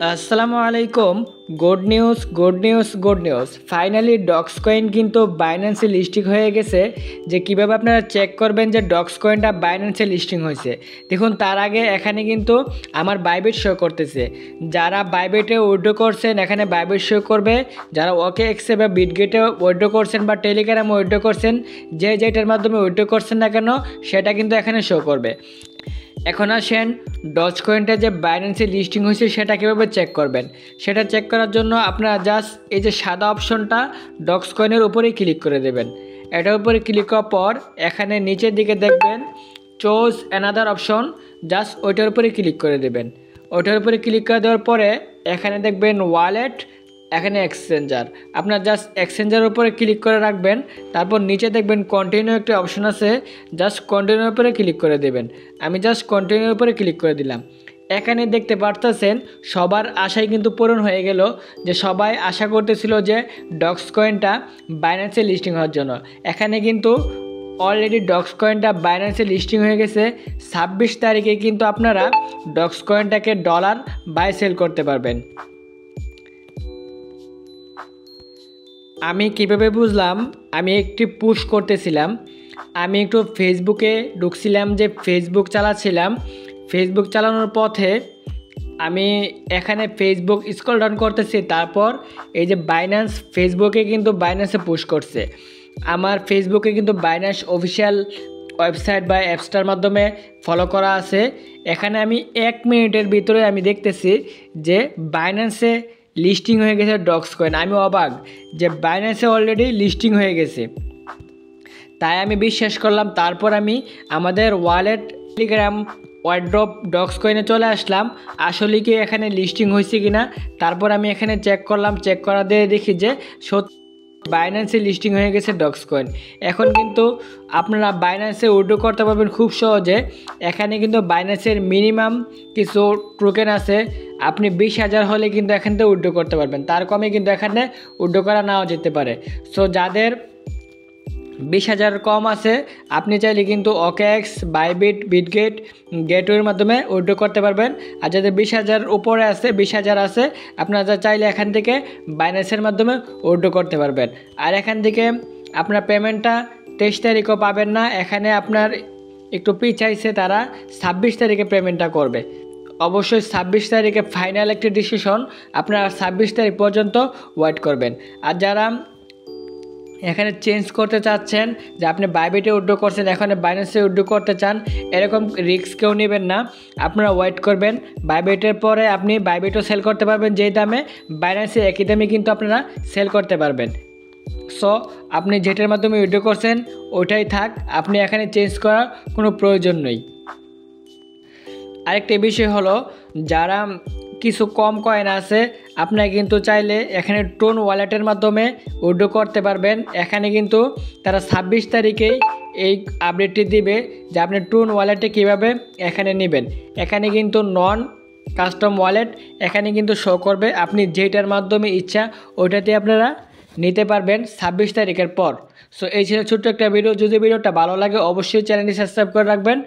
আসসালামু আলাইকুম। Good news, good news, good news. Finally dogs coin কিন্তু বাইন্যান্সে লিস্টিং হয়ে গেছে। যে কিভাবে আপনারা চেক করবেন যে ডক্স কয়েনটা বাইন্যান্সে লিস্টিং হয়েছে। দেখুন, তার আগে এখানে কিন্তু আমার বাইবিট শো করতেছে। যারা বাইবিটে উইথড্র করছেন এখানে বাইবিট শো করবে। যারা ওকে এক্সে বা বিটগেটে উইথড্র করছেন বা টেলিগ্রামে উইথড্র করছেন, যে যেটার মাধ্যমে উইথড্র করছেন না কেন সেটা কিন্তু এখানে শো করবে। এখন আসেন ডজ কয়েনটা যে বাইন্যান্সে লিস্টিং হয়েছে সেটা কীভাবে চেক করবেন। সেটা চেক করার জন্য আপনারা জাস্ট এই যে সাদা অপশনটা ডক্স কয়েনের উপরেই ক্লিক করে দেবেন। এটার উপরে ক্লিক করার পর এখানে নিচের দিকে দেখবেন চোজ অ্যানাদার অপশন, জাস্ট ওইটার উপরে ক্লিক করে দেবেন। ওইটার উপরে ক্লিক করে দেওয়ার পরে এখানে দেখবেন ওয়ালেট, এখানে এক্সচেঞ্জার। আপনার জাস্ট এক্সচেঞ্জারের উপরে ক্লিক করে রাখবেন। তারপর নিচে দেখবেন কন্টিনিউ একটা অপশন আছে, জাস্ট কন্টিনিউর উপরে ক্লিক করে দেবেন। আমি জাস্ট কন্টিনিউর উপরে ক্লিক করে দিলাম। এখানে দেখতে পারতেছেন সবার আশাই কিন্তু পূরণ হয়ে গেল। যে সবাই আশা করতেছিল যে ডক্স কয়েনটা বাইন্যান্সে লিস্টিং হওয়ার জন্য। এখানে কিন্তু অলরেডি ডক্স কয়েনটা বাইন্যান্সে লিস্টিং হয়ে গেছে। 26 তারিখে কিন্তু আপনারা ডক্স কয়েনটাকে ডলার বাই সেল করতে পারবেন। আমি কীভাবে বুঝলাম, আমি একটি পুশ করতেছিলাম। আমি একটু ফেসবুকে ঢুকছিলাম, যে ফেসবুক চালাচ্ছিলাম। ফেসবুক চালানোর পথে আমি এখানে ফেসবুক স্ক্রল ডাউন করতেছি। তারপর এই যে বাইন্যান্স, ফেসবুকে কিন্তু বাইন্যান্সে পুশ করছে। আমার ফেসবুকে কিন্তু বাইন্যান্স অফিসিয়াল ওয়েবসাইট বা অ্যাপসটার মাধ্যমে ফলো করা আছে। এখানে আমি 1 মিনিটের ভিতরে আমি দেখতেছি যে বাইন্যান্সে লিস্টিং হয়ে গেছে ডক্স কয়েন। আমি অবাক যে বাইন্যান্সে অলরেডি লিস্টিং হয়ে গেছে, তাই আমি বিশ্বাস করলাম। তারপর আমি আমাদের ওয়ালেট টেলিগ্রাম ওয়ার্ড্রপ ডক্স কয়েনে চলে আসলাম, আসলে কি এখানে লিস্টিং হয়েছে কিনা। তারপর আমি এখানে চেক করলাম, চেক করা দিয়ে দেখি যে সত্যি বাইন্যান্সে লিস্টিং হয়ে গেছে ডক্স কয়েন। এখন কিন্তু আপনারা বাইন্যান্সে উইথড্র করতে পারবেন খুব সহজে। এখানে কিন্তু বাইন্যান্সের মিনিমাম কিছু টোকেন আছে। আপনি 20,000 হলে কিন্তু এখান থেকে উইথড্র করতে পারবেন, তার কমে কিন্তু এখানে উইথড্র করা নাও যেতে পারে। সো যাদের 20,000 কম আছে আপনি চাইলে কিন্তু ওকেএক্স, বাইবিট, বিটগেট, গেটওয়ের মাধ্যমে উইথড্র করতে পারবেন। আর যাদের 20,000 উপরে আছে, 20,000 আছে, আপনারা চাইলে এখান থেকে বাইন্যান্সের মাধ্যমে উইথড্র করতে পারবেন। আর এখান থেকে আপনার পেমেন্টটা 23 তারিখও পাবেন না। এখানে আপনার একটু পিছাইছে, তারা 26 তারিখে পেমেন্টটা করবে। অবশ্যই 26 তারিখে ফাইনাল একটি ডিসিশন, আপনারা 26 তারিখ পর্যন্ত ওয়েট করবেন। আর যারা এখানে চেঞ্জ করতে চাচ্ছেন, যে আপনি বাইবিটে উইথড্র করছেন এখানে বাইন্যান্সে উইথড্র করতে চান, এরকম রিস্ক কেউ নেবেন না। আপনারা ওয়েট করবেন। বাইবিটের পরে আপনি বাইবিটও সেল করতে পারবেন যেই দামে, বাইন্যান্সে একই দামে কিন্তু আপনারা সেল করতে পারবেন। সো আপনি যেটার মাধ্যমে উইথড্র করছেন ওইটাই থাক, আপনি এখানে চেঞ্জ করার কোনো প্রয়োজন নেই। আরেকটি বিষয় হলো, যারা কিছু কম কয়েন আছে আপনারা কিন্তু চাইলে এখানে টোন ওয়ালেটের মাধ্যমে উইথড্র করতে পারবেন। এখানে কিন্তু তারা 26 তারিখেই এই আপডেটটি দিবে যে আপনি টোন ওয়ালেটে কীভাবে এখানে নেবেন। এখানে কিন্তু নন কাস্টম ওয়ালেট এখানে কিন্তু শো করবে। আপনি যেটার মাধ্যমে ইচ্ছা ওইটাতে আপনারা নিতে পারবেন 26 তারিখের পর। সো এই ছিল ছোট্ট একটা ভিডিও। যদি ভিডিওটা ভালো লাগে অবশ্যই চ্যানেলটি সাবস্ক্রাইব করে রাখবেন।